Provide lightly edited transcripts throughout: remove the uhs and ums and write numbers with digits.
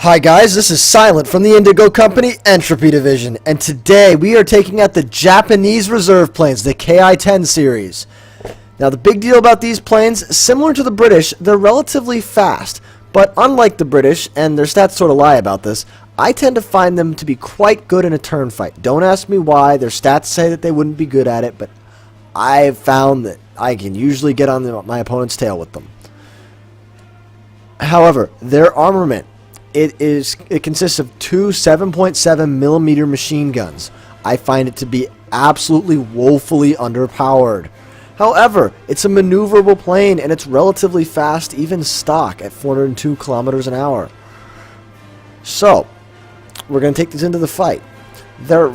Hi guys, this is Silent from the Indigo Company Entropy Division, and today we are taking out the Japanese reserve planes, the KI-10 series. Now the big deal about these planes, similar to the British, they're relatively fast, but unlike the British, and their stats sort of lie about this, I tend to find them to be quite good in a turn fight. Don't ask me why, their stats say that they wouldn't be good at it, but I've found that I can usually get on my opponent's tail with them. However, their armament, it consists of two 7.7mm machine guns. I find it to be absolutely woefully underpowered. However, it's a maneuverable plane and it's relatively fast, even stock, at 402 kilometers an hour. So, we're going to take these into the fight. The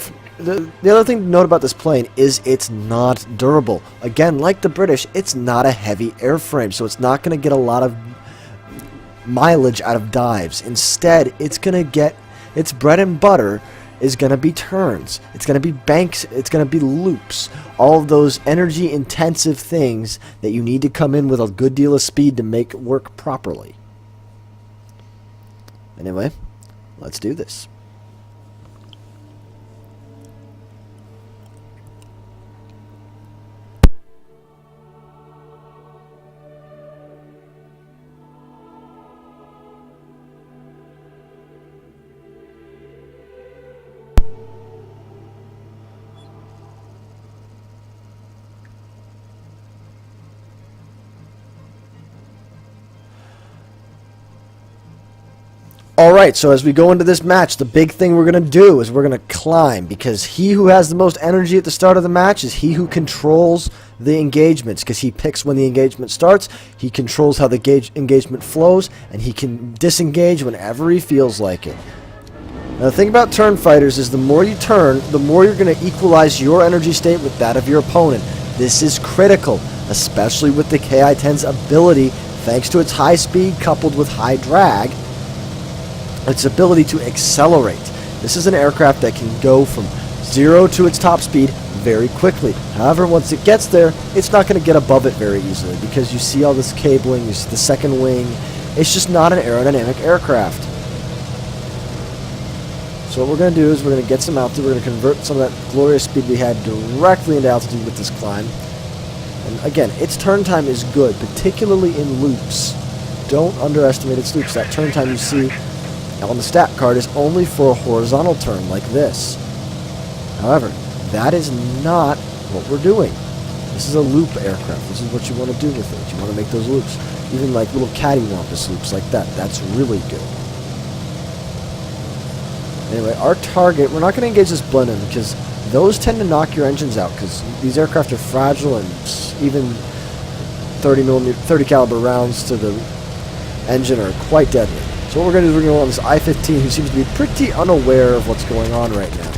other thing to note about this plane is it's not durable. Again, like the British, it's not a heavy airframe, so it's not going to get a lot of mileage out of dives. Instead, it's going to get its bread and butter is going to be turns. It's going to be banks. It's going to be loops. All of those energy intensive things that you need to come in with a good deal of speed to make it work properly. Anyway, let's do this. Alright, so as we go into this match, the big thing we're going to do is we're going to climb, because he who has the most energy at the start of the match is he who controls the engagements, because he picks when the engagement starts, he controls how the engagement flows, and he can disengage whenever he feels like it. Now the thing about turn fighters is the more you turn, the more you're going to equalize your energy state with that of your opponent. This is critical, especially with the KI-10's ability, thanks to its high speed coupled with high drag, its ability to accelerate. This is an aircraft that can go from 0 to its top speed very quickly. However, once it gets there, it's not going to get above it very easily, because you see all this cabling, you see the second wing. It's just not an aerodynamic aircraft. So what we're going to do is we're going to get some altitude. We're going to convert some of that glorious speed we had directly into altitude with this climb. And again, its turn time is good, particularly in loops. Don't underestimate its loops. That turn time you see on the stat card is only for a horizontal turn like this. However, that is not what we're doing. This is a loop aircraft. This is what you want to do with it. You want to make those loops. Even like little cattywampus loops like that. That's really good. Anyway, our target, we're not going to engage this blend-in because those tend to knock your engines out, because these aircraft are fragile, and even 30 caliber rounds to the engine are quite deadly. So what we're going to do is we're going to go on this I-15, who seems to be pretty unaware of what's going on right now.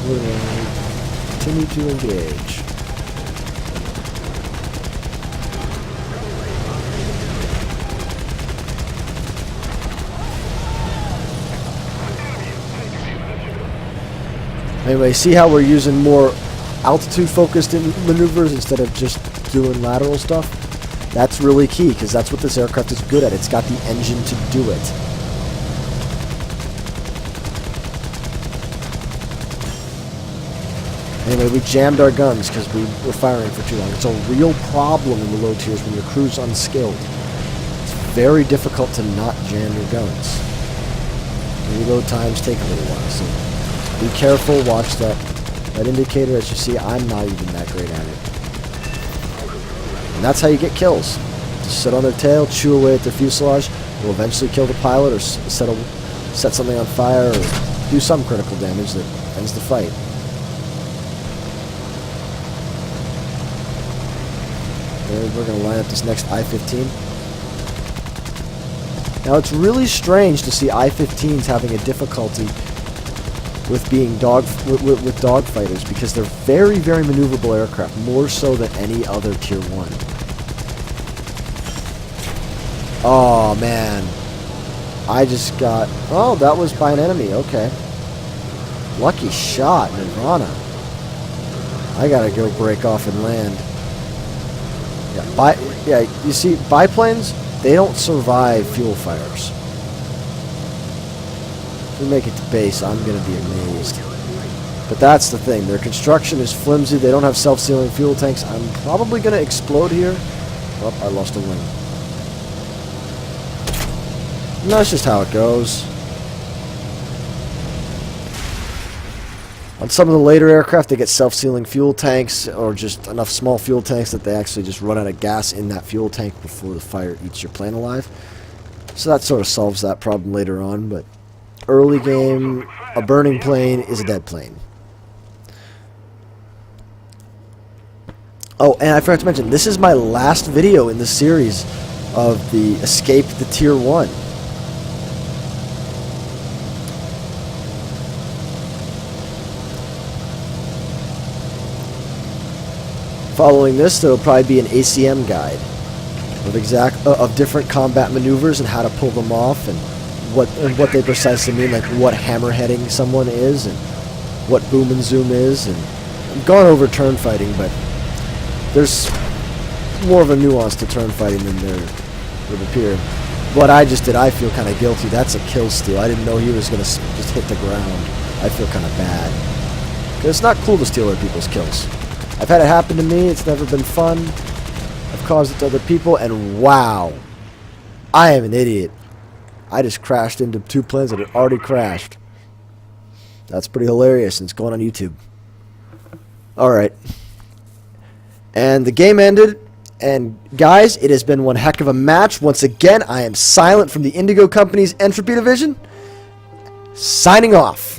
We're going to continue to engage. Anyway, see how we're using more altitude-focused maneuvers instead of just doing lateral stuff? That's really key, because that's what this aircraft is good at. It's got the engine to do it. Anyway, we jammed our guns because we were firing for too long. It's a real problem in the low tiers when your crew's unskilled. It's very difficult to not jam your guns. Reload times take a little while, so be careful, watch that indicator. As you see, I'm not even that great at it. And that's how you get kills. Just sit on their tail, chew away at their fuselage. Will eventually kill the pilot, or set something on fire, or do some critical damage that ends the fight. And we're going to line up this next I-15. Now it's really strange to see I-15s having a difficulty with being with dogfighters, because they're very, very maneuverable aircraft, more so than any other Tier 1. Oh, man. I just got... Oh, that was by an enemy. Okay. Lucky shot, Nirvana. I gotta go break off and land. Yeah, you see, biplanes, they don't survive fuel fires. If we make it to base, I'm gonna be amazed. But that's the thing, their construction is flimsy, they don't have self-sealing fuel tanks. I'm probably gonna explode here. Oh, I lost a wing. And that's just how it goes. On some of the later aircraft, they get self-sealing fuel tanks, or just enough small fuel tanks that they actually just run out of gas in that fuel tank before the fire eats your plane alive. So that sort of solves that problem later on, but early game, a burning plane is a dead plane. Oh, and I forgot to mention, this is my last video in the series of the Escape the Tier 1. Following this, there will probably be an ACM guide of different combat maneuvers and how to pull them off, and what they precisely mean, like what hammerheading someone is, and what boom and zoom is. And I've gone over turn fighting, but there's more of a nuance to turn fighting than there would appear. What I just did, I feel kind of guilty. That's a kill steal. I didn't know he was going to just hit the ground. I feel kind of bad. Because it's not cool to steal other people's kills. I've had it happen to me. It's never been fun. I've caused it to other people, and wow, I am an idiot. I just crashed into two planes that had already crashed. That's pretty hilarious, and it's going on YouTube. Alright. And the game ended, and guys, it has been one heck of a match. Once again, I am Silent from the Indigo Company's Entropy Division. Signing off.